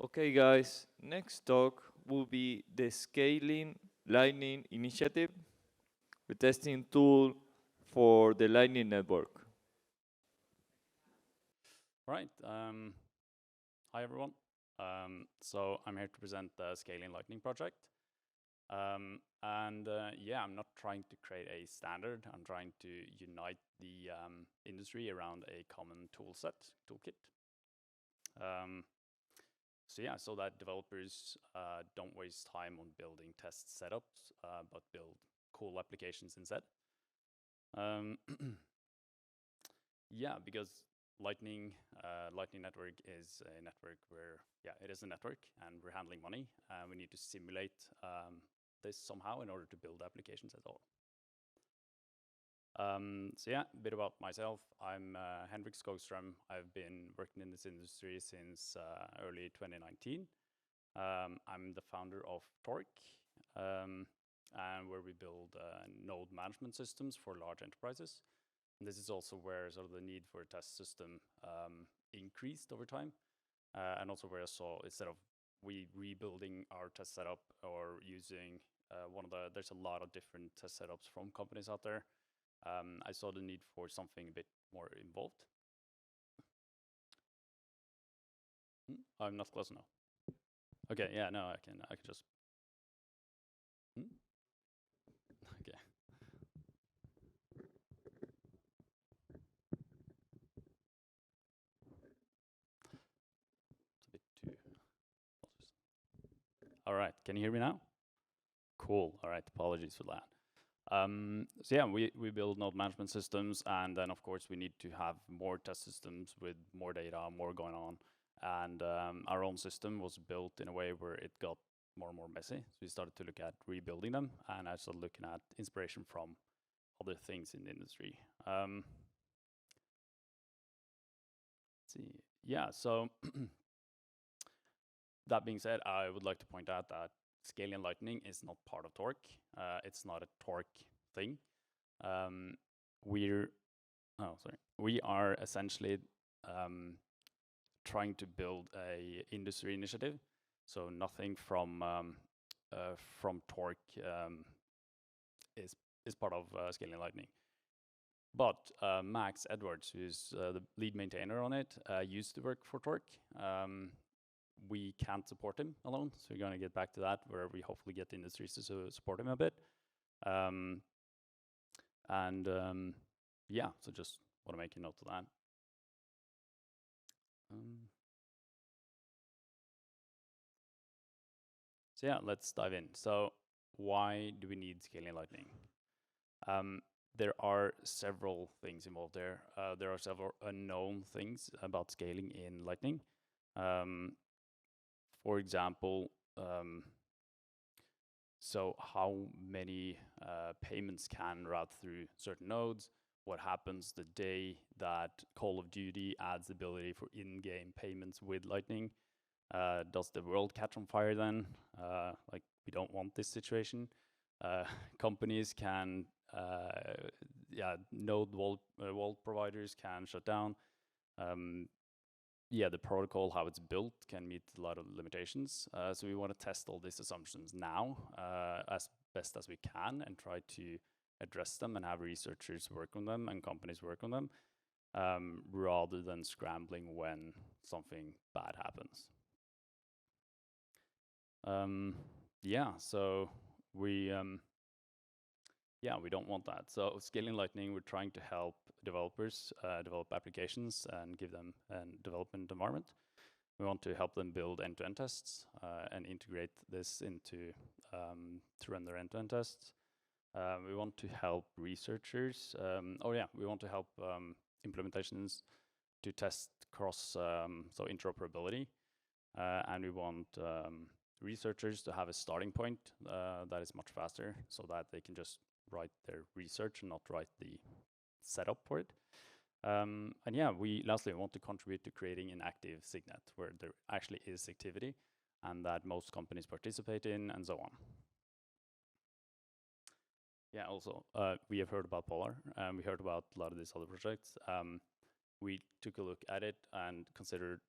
Okay, guys, next talk will be the Scaling Lightning Initiative, the testing tool for the Lightning Network. All right. Hi, everyone. So I'm here to present the Scaling Lightning project. Yeah, I'm not trying to create a standard. I'm trying to unite the industry around a common toolkit. So that developers don't waste time on building test setups, but build cool applications instead. Yeah, because Lightning Network is a network where, it is a network, and we're handling money, and we need to simulate this somehow in order to build applications at all. A bit about myself. I'm Henrik Skogström. I've been working in this industry since early 2019. I'm the founder of Torque, and where we build node management systems for large enterprises. And this is also where sort of the need for a test system increased over time, and also where I saw, instead of we rebuilding our test setup or using there's a lot of different test setups from companies out there. I saw the need for something a bit more involved. I'm not close enough. Okay, yeah, no, I can just. Okay. It's a bit too. All right, can you hear me now? Cool. All right, apologies for that. We build node management systems, and then of course we need to have more test systems with more data, more going on. And our own system was built in a way where it got more and more messy. So we started to look at rebuilding them, and I started looking at inspiration from other things in the industry. Let's see. Yeah, so that being said, I would like to point out that Scaling Lightning is not part of Torque. It's not a Torque thing. We are essentially trying to build a industry initiative. So nothing from Torque is part of Scaling Lightning. But Max Edwards, who's the lead maintainer on it, used to work for Torque. We can't support him alone, so we're going to get back to that, where we hopefully get the industries to support him a bit. So just want to make a note of that. Let's dive in. So why do we need Scaling Lightning? There are several things involved there. There are several unknown things about scaling in Lightning. For example, so how many payments can route through certain nodes? What happens the day that Call of Duty adds the ability for in-game payments with Lightning? Does the world catch on fire then? We don't want this situation. Companies can, node vault providers can shut down. The protocol, how it's built, can meet a lot of limitations. So we want to test all these assumptions now as best as we can, and try to address them and have researchers work on them and companies work on them, rather than scrambling when something bad happens. So we don't want that. So Scaling Lightning, we're trying to help developers develop applications and give them a development environment. We want to help them build end-to-end tests and integrate this into to run their end-to-end tests. We want to help researchers. We want to help implementations to test cross interoperability, and we want researchers to have a starting point that is much faster, so that they can just write their research and not write the setup for it. Lastly, we want to contribute to creating an active signet where there actually is activity and that most companies participate in, and so on. Also, we have heard about Polar, and we heard about a lot of these other projects. We took a look at it and considered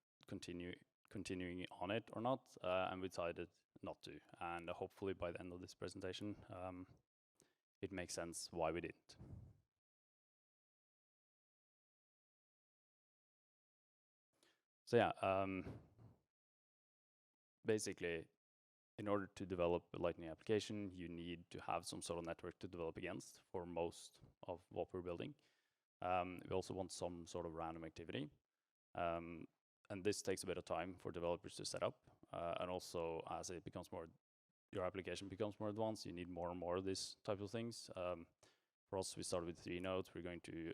continuing on it or not, and we decided not to. And hopefully by the end of this presentation, it makes sense why we didn't. So yeah, basically, in order to develop a Lightning application, you need to have some sort of network to develop against for most of what we're building. We also want some sort of random activity. And this takes a bit of time for developers to set up. And also, as it becomes more, your application becomes more advanced, you need more and more of these types of things. For us, we started with 3 nodes. We're going to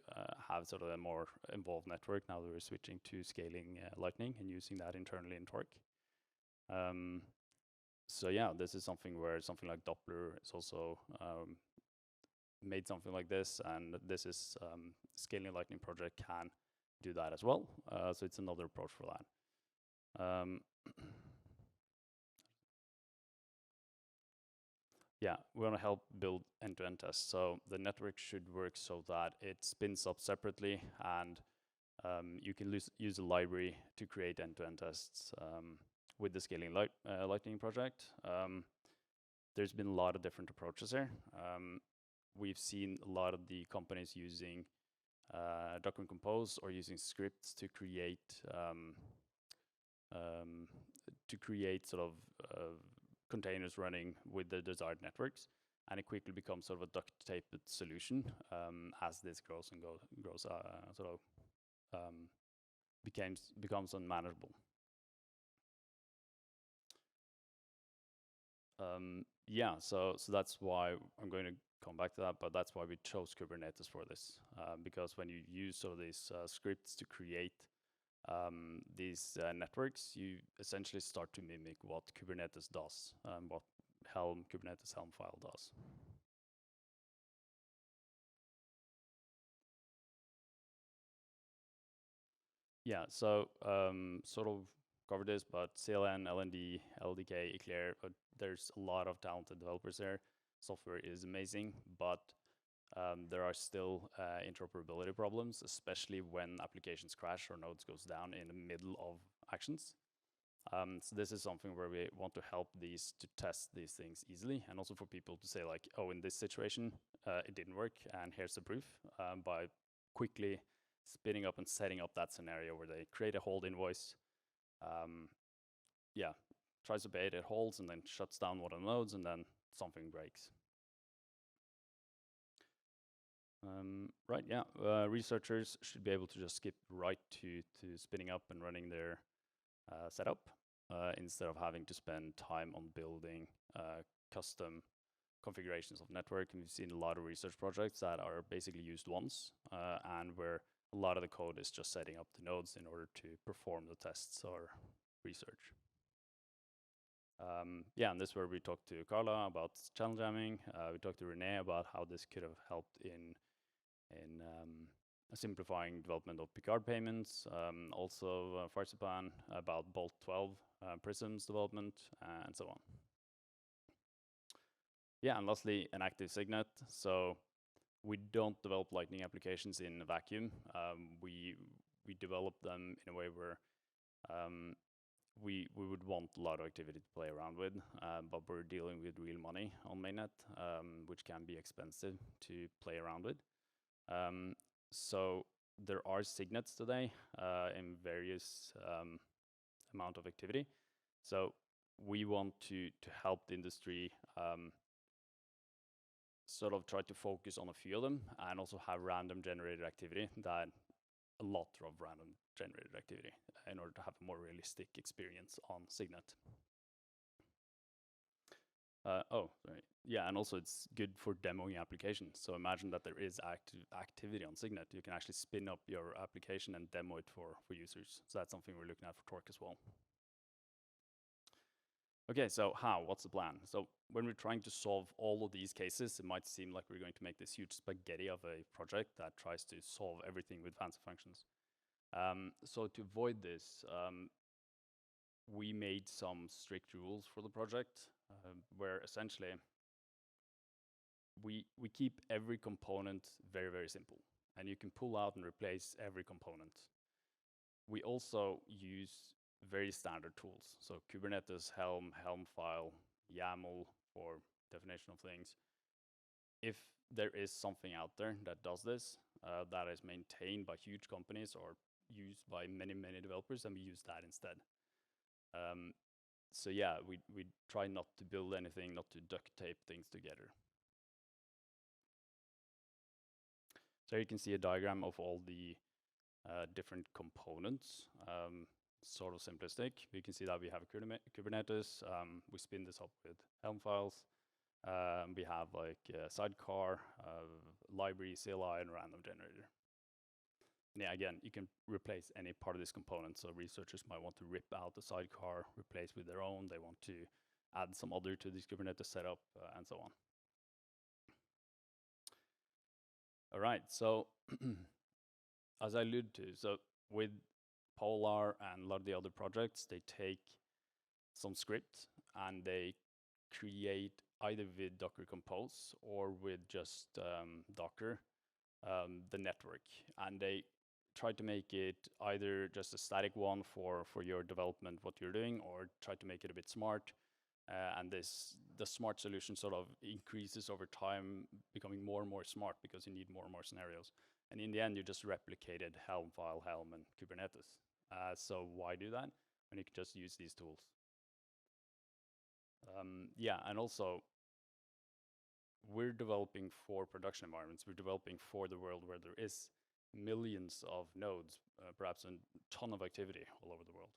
have sort of a more involved network now that we're switching to scaling Lightning and using that internally in Torque. So yeah, this is something where something like Doppler is also made something like this, and this is scaling Lightning project can do that as well. So it's another approach for that. Yeah, we want to help build end-to-end tests. So the network should work so that it spins up separately, and you can use a library to create end-to-end tests with the scaling Lightning project. There's been a lot of different approaches here. We've seen a lot of the companies using Docker Compose or using scripts to create sort of containers running with the desired networks, and it quickly becomes sort of a duct-taped solution as this grows and grows, becomes unmanageable. Yeah, so that's why I'm going to come back to that, but that's why we chose Kubernetes for this, because when you use sort of these scripts to create these networks, you essentially start to mimic what Kubernetes does, what Kubernetes Helm file does. Yeah, so sort of covered this, but CLN, LND, LDK, Eclair, there's a lot of talented developers there. Software is amazing, but there are still interoperability problems, especially when applications crash or nodes goes down in the middle of actions. So this is something where we want to help these to test these things easily, and also for people to say like, oh, in this situation, it didn't work, and here's the proof, by quickly spinning up and setting up that scenario where they create a hold invoice, yeah, tries to pay it, it holds, and then shuts down one of the nodes, and then something breaks. Right, yeah, researchers should be able to just skip right to spinning up and running their setup instead of having to spend time on building custom configurations of network. And we've seen a lot of research projects that are basically used once and where a lot of the code is just setting up the nodes in order to perform the tests or research. Yeah, and this is where we talked to Carla about channel jamming. We talked to Renee about how this could have helped in simplifying development of Picard payments. Also, Farsipan about Bolt 12 prisms development, and so on. Yeah, and lastly, an active signet. So we don't develop Lightning applications in a vacuum. We develop them in a way where we would want a lot of activity to play around with, but we're dealing with real money on mainnet, which can be expensive to play around with. So there are signets today in various amount of activity. So we want to help the industry sort of try to focus on a few of them, and also have random generated activity, that a lot of random generated activity, in order to have a more realistic experience on Signet. Oh, sorry. Yeah, and also it's good for demoing applications. So imagine that there is activity on Signet. You can actually spin up your application and demo it for users. So that's something we're looking at for Torque as well. Okay, so what's the plan? So when we're trying to solve all of these cases, it might seem like we're going to make this huge spaghetti of a project that tries to solve everything with fancy functions. So to avoid this, we made some strict rules for the project, where essentially we keep every component very, very simple, and you can pull out and replace every component. We also use very standard tools. So Kubernetes, Helm, Helm file, YAML for definition of things. If there is something out there that does this, that is maintained by huge companies or used by many, many developers, then we use that instead. So yeah, we try not to build anything, not to duct tape things together. So you can see a diagram of all the different components, sort of simplistic. We can see that we have a Kubernetes. We spin this up with Helm files. We have like a sidecar, library, CLI, and random generator. And yeah, again, you can replace any part of this component. So researchers might want to rip out the sidecar, replace with their own. They want to add some other to this Kubernetes setup, and so on. All right, so as I alluded to, so with Polar and a lot of the other projects, they take some script and they create either with Docker Compose or with just Docker, the network. And they try to make it either just a static one for your development, what you're doing, or try to make it a bit smart. And the smart solution sort of increases over time, becoming more and more smart because you need more and more scenarios. And in the end, you just replicated Helm file, Helm, and Kubernetes. So why do that when you can just use these tools? Yeah, and also, we're developing for production environments. We're developing for the world where there is millions of nodes, perhaps a ton of activity all over the world.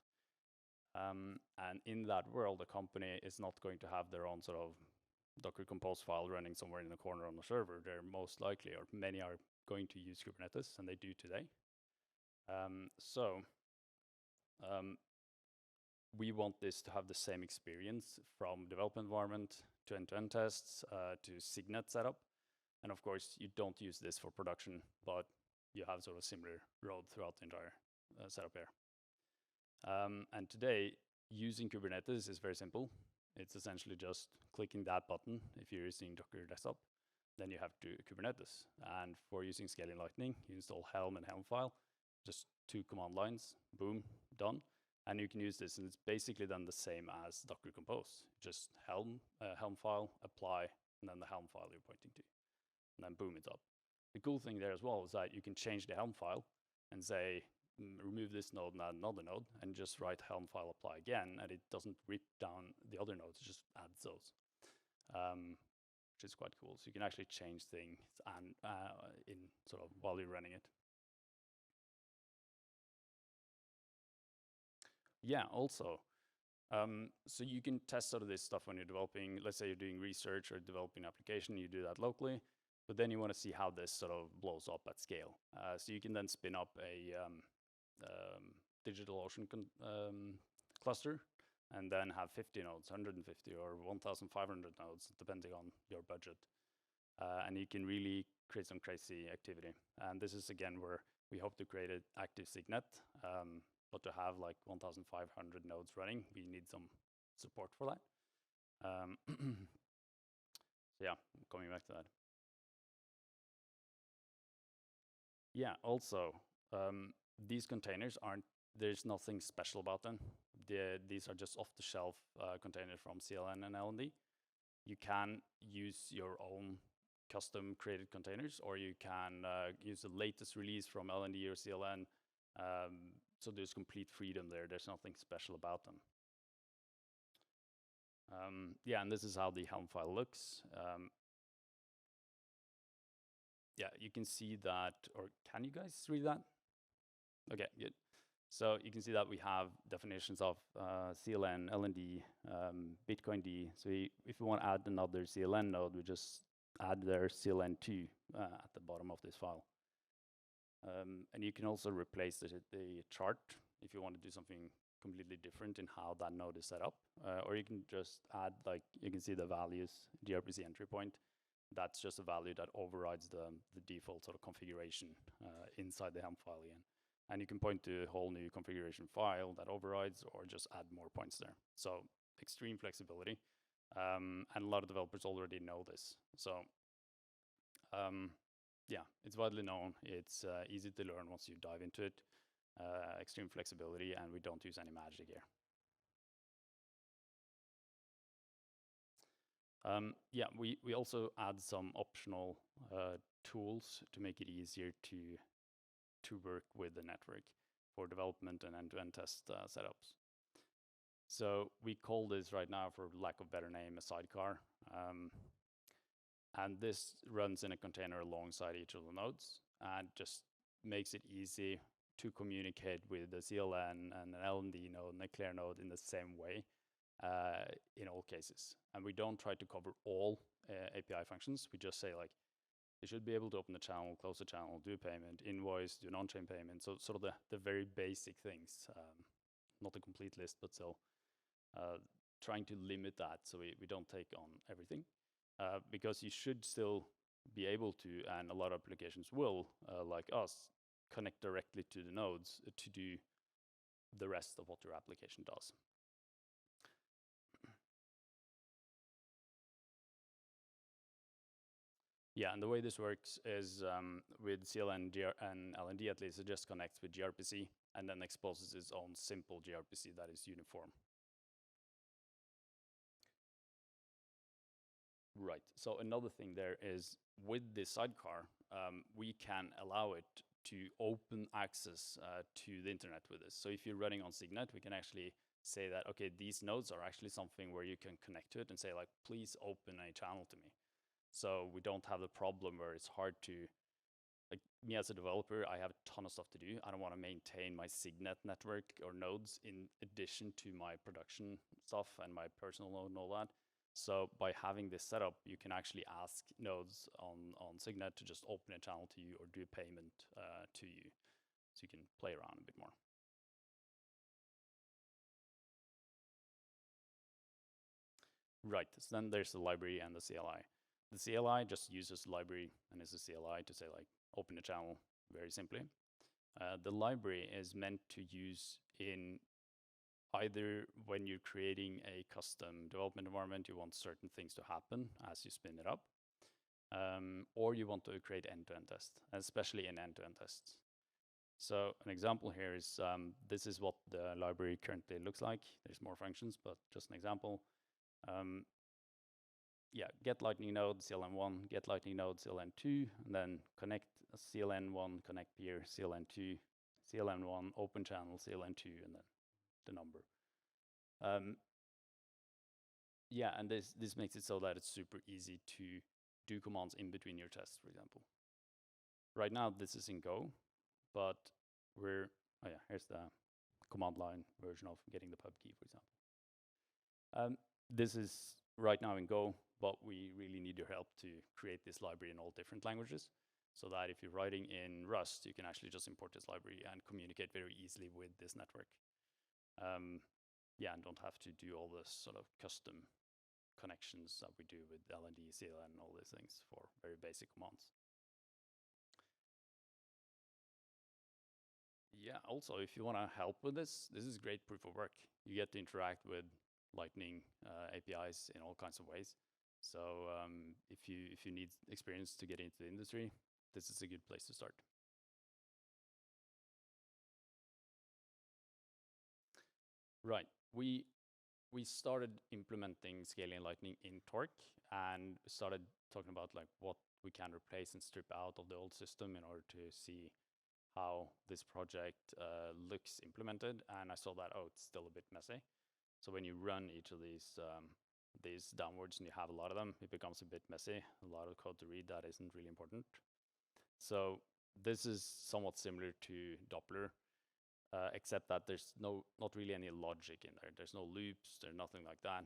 And in that world, a company is not going to have their own sort of Docker Compose file running somewhere in the corner on the server. They're most likely, or many are going to use Kubernetes, and they do today. We want this to have the same experience from development environment to end-to-end tests to signet setup. And of course, you don't use this for production, but you have sort of similar road throughout the entire setup here. And today, using Kubernetes is very simple. It's essentially just clicking that button if you're using Docker Desktop. Then you have to Kubernetes. And for using Scaling Lightning, you install Helm and Helm file, just 2 command lines, boom, done. And you can use this, and it's basically then the same as Docker Compose. Just Helm file, apply, and then the Helm file you're pointing to. And then boom, it's up. The cool thing there as well is that you can change the Helm file and say, remove this node and add another node, and just write Helm file apply again, and it doesn't rip down the other nodes, it just adds those, which is quite cool. So you can actually change things and in sort of while you're running it. Yeah, also, so you can test sort of this stuff when you're developing, let's say you're doing research or developing an application, you do that locally, but then you want to see how this sort of blows up at scale. So you can then spin up a DigitalOcean cluster and then have 50 nodes, 150 or 1,500 nodes, depending on your budget. And you can really create some crazy activity. And this is again where we hope to create an active signet. But to have like 1,500 nodes running, we need some support for that. So yeah, coming back to that. Yeah, also, these containers there's nothing special about them. These are just off-the-shelf containers from CLN and LND. You can use your own custom created containers, or you can use the latest release from LND or CLN. So there's complete freedom there. There's nothing special about them. Yeah, and this is how the Helm file looks. Yeah, you can see that, or can you guys read that? Okay, good. So you can see that we have definitions of CLN, LND, Bitcoin D. So if we want to add another CLN node, we just add their CLN2 at the bottom of this file. And you can also replace the chart if you want to do something completely different in how that node is set up. Or you can just add, like, you can see the values, gRPC entry point. That's just a value that overrides the default sort of configuration inside the Helm file again. And you can point to a whole new configuration file that overrides, or just add more points there. So extreme flexibility. And a lot of developers already know this. So yeah, it's widely known. It's easy to learn once you dive into it. extreme flexibility, and we don't use any magic here. Yeah, we also add some optional tools to make it easier to work with the network for development and end-to-end test setups. So we call this right now, for lack of better name, a sidecar. And this runs in a container alongside each of the nodes and just makes it easy to communicate with the CLN and an LND node and a Clear node in the same way in all cases. And we don't try to cover all API functions. We just say like, you should be able to open the channel, close the channel, do a payment, invoice, do an on-chain payment. So sort of the very basic things, not a complete list, but still trying to limit that so we don't take on everything. Because you should still be able to, and a lot of applications will, like us, connect directly to the nodes to do the rest of what your application does. Yeah, and the way this works is with CLN and LND at least, it just connects with gRPC and then exposes its own simple gRPC that is uniform. Right, so another thing there is with this sidecar, we can allow it to open access to the internet with this. So if you're running on Signet, we can actually say that, okay, these nodes are actually something where you can connect to it and say like, please open a channel to me. So we don't have the problem where it's hard to, like me as a developer, I have a ton of stuff to do. I don't want to maintain my Signet network or nodes in addition to my production stuff and my personal node and all that. So by having this setup, you can actually ask nodes on Signet to just open a channel to you or do a payment to you. So you can play around a bit more. Right, so then there's the library and the CLI. The CLI just uses library and is a CLI to say like, open a channel very simply. The library is meant to use in either when you're creating a custom development environment, you want certain things to happen as you spin it up, or you want to create end-to-end tests, especially in end-to-end tests. So an example here is, this is what the library currently looks like. There's more functions, but just an example. Yeah, get lightning node, CLN1, get lightning node, CLN2, and then connect CLN1, connect peer, CLN2, CLN1, open channel, CLN2, and then the number. Yeah, and this makes it so that it's super easy to do commands in between your tests, for example. Right now, this is in Go, but we're, oh yeah, here's the command line version of getting the pub key, for example. This is right now in Go, but we really need your help to create this library in all different languages, so that if you're writing in Rust, you can actually just import this library and communicate very easily with this network. Yeah, and don't have to do all this sort of custom connections that we do with LND, CLN, and all these things for very basic commands. Yeah, also, if you want to help with this, this is great proof of work. You get to interact with Lightning APIs in all kinds of ways. So if you need experience to get into the industry, this is a good place to start. Right, we started implementing scaling Lightning in Torque and started talking about like what we can replace and strip out of the old system in order to see how this project looks implemented. And I saw that, oh, it's still a bit messy. So when you run each of these downwards and you have a lot of them, it becomes a bit messy, a lot of code to read that isn't really important. So this is somewhat similar to Doppler, except that there's not really any logic in there. There's no loops, there's nothing like that.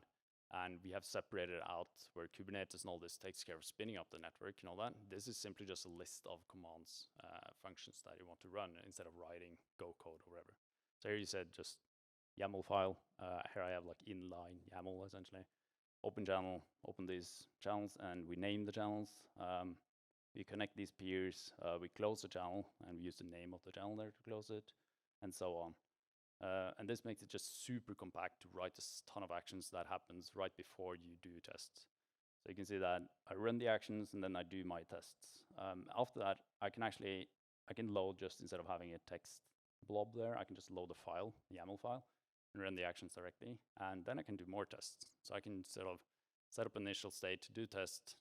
And we have separated out where Kubernetes and all this takes care of spinning up the network and all that. This is simply just a list of commands, functions that you want to run instead of writing Go code or whatever. So here you said just YAML file. Here I have like inline YAML essentially. Open channel, open these channels, and we name the channels. We connect these peers, we close the channel, and we use the name of the channel there to close it, and so on. And this makes it just super compact to write a ton of actions that happens right before you do tests. So you can see that I run the actions and then I do my tests. After that, I can load just instead of having a text blob there, I can just load a file, YAML file, and run the actions directly. And then I can do more tests. So I can sort of set up initial state, do test,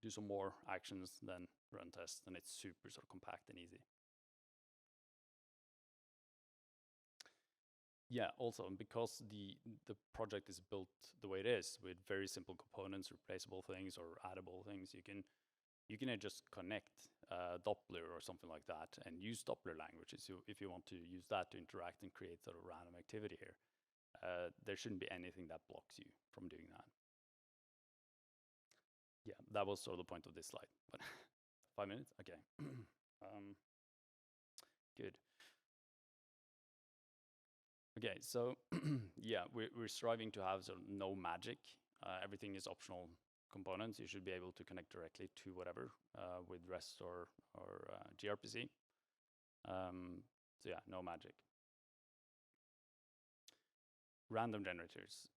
do some more actions, then run tests, and it's super sort of compact and easy. Yeah, also because the project is built the way it is, with very simple components, replaceable things or addable things, you can just connect Doppler or something like that and use Doppler languages if you want to use that to interact and create sort of random activity here. There shouldn't be anything that blocks you from doing that. Yeah, that was sort of the point of this slide. But 5 minutes? Okay. Good. Okay, so yeah, we're striving to have sort of no magic. Everything is optional components. You should be able to connect directly to whatever with REST or gRPC. So yeah, no magic. Random generators.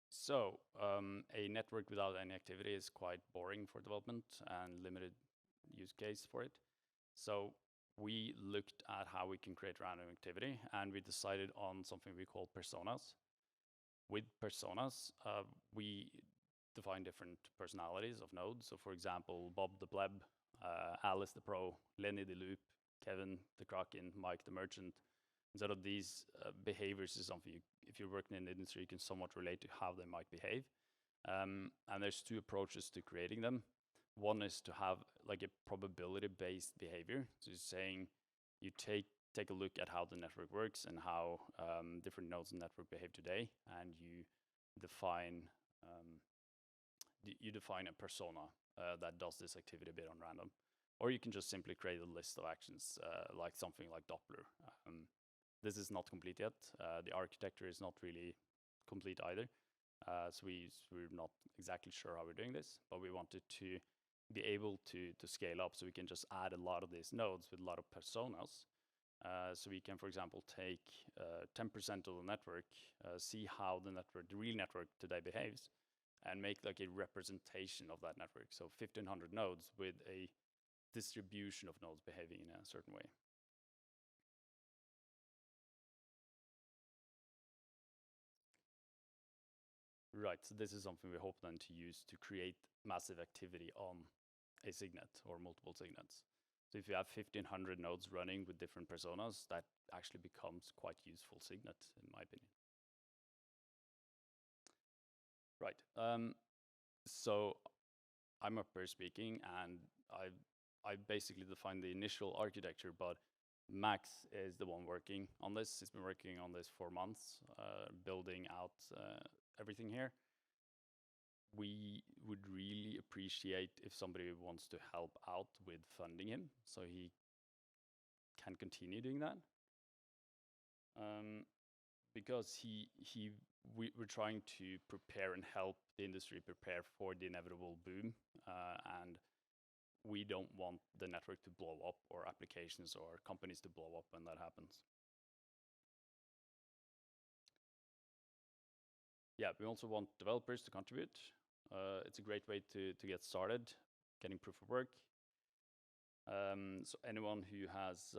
So a network without any activity is quite boring for development and limited use case for it. So we looked at how we can create random activity, and we decided on something we call personas. With personas, we define different personalities of nodes. So for example, Bob the Pleb, Alice the Pro, Lenny the Loop, Kevin the Kraken, Mike the Merchant. Instead of these behaviors is something if you're working in the industry, you can somewhat relate to how they might behave. And there's two approaches to creating them. One is to have like a probability-based behavior. So you're saying you take a look at how the network works and how different nodes in the network behave today, and you define a persona that does this activity a bit on random. Or you can just simply create a list of actions, like something like Doppler. This is not complete yet. The architecture is not really complete either. So we're not exactly sure how we're doing this, but we wanted to be able to scale up, so we can just add a lot of these nodes with a lot of personas. So we can, for example, take 10% of the network, see how the real network today behaves, and make like a representation of that network. So 1,500 nodes with a distribution of nodes behaving in a certain way. Right, so this is something we hope then to use to create massive activity on a signet or multiple signets. So if you have 1,500 nodes running with different personas, that actually becomes quite useful signet, in my opinion. Right, so I'm up here speaking, and I basically defined the initial architecture, but Max is the one working on this. He's been working on this for months, building out everything here. We would really appreciate if somebody wants to help out with funding him, so he can continue doing that. Because we're trying to prepare and help the industry prepare for the inevitable boom, and we don't want the network to blow up or applications or companies to blow up when that happens. Yeah, we also want developers to contribute. It's a great way to get started, getting proof of work. So anyone who has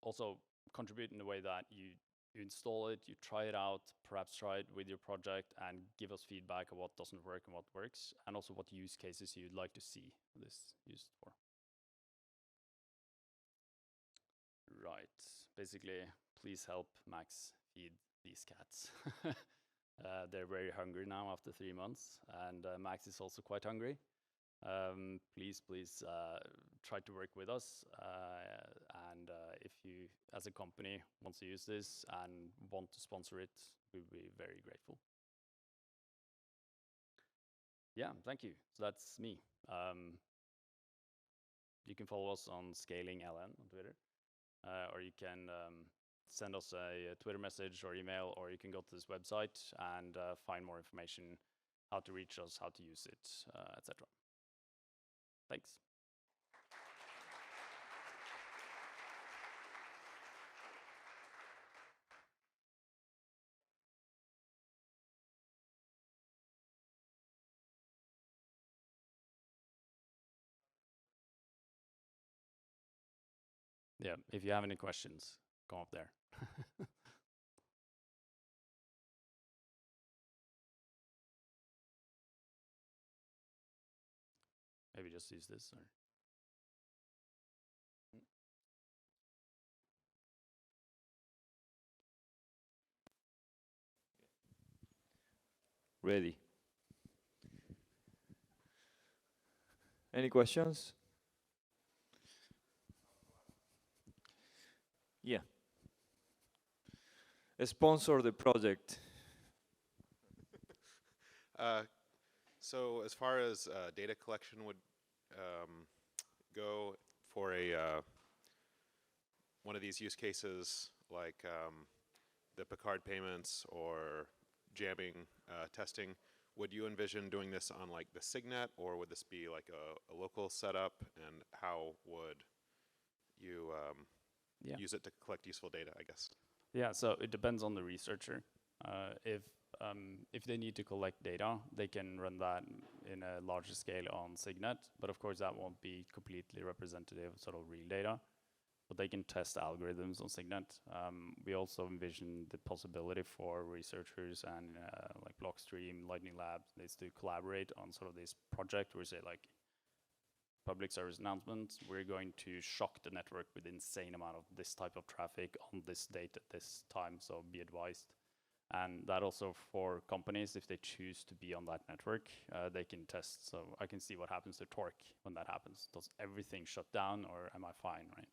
also contribute in a way that you install it, you try it out, perhaps try it with your project and give us feedback on what doesn't work and what works, and also what use cases you'd like to see this used for. Right, basically, please help Max feed these cats. They're very hungry now after 3 months, and Max is also quite hungry. Please try to work with us, and if you as a company wants to use this and want to sponsor it, we'll be very grateful. Yeah, thank you. So that's me. You can follow us on ScalingLN on Twitter, or you can send us a Twitter message or email, or you can go to this website and find more information, how to reach us, how to use it, etc. Thanks. Yeah, if you have any questions. come up there. Maybe just use this. Or Ready. Any questions? Yeah. Sponsor the project. So as far as data collection would go for a one of these use cases, like the Picard payments or jamming testing, would you envision doing this on like the signet, or would this be like a local setup? And how would you use it to collect useful data, I guess? yeah, so it depends on the researcher. If they need to collect data, they can run that in a larger scale on Signet, but of course that won't be completely representative of sort of real data. But they can test algorithms on Signet. We also envision the possibility for researchers and like Blockstream, Lightning Labs, needs to collaborate on sort of this project where we say like public service announcements, we're going to shock the network with insane amount of this type of traffic on this date at this time, so be advised. And that also for companies, if they choose to be on that network, they can test. So I can see what happens to Torque when that happens. Does everything shut down, or am I fine, right?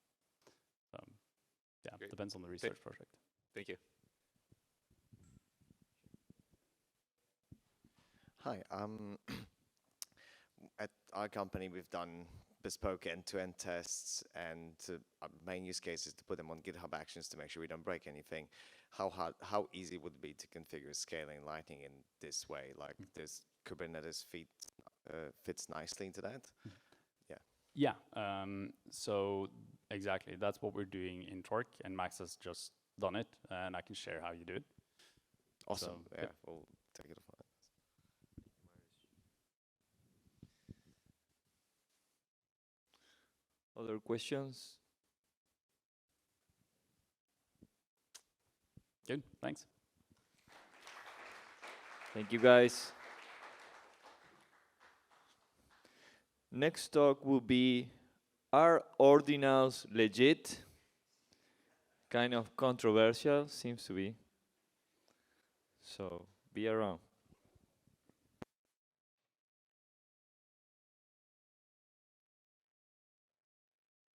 Yeah, Great. Depends on the research project. Thank you. Hi. At our company, we've done bespoke end-to-end tests, and our main use case is to put them on GitHub Actions to make sure we don't break anything. How easy would it be to configure scaling Lightning in this way? Like, this Kubernetes fits nicely into that? Yeah, so exactly, that's what we're doing in Torque, and Max has just done it, and I can share how you do it. Awesome. So, yeah, we'll take it offline. Other questions? Good, thanks. Thank you, guys. Next talk will be, are ordinals legit? Kind of controversial, seems to be. So be around.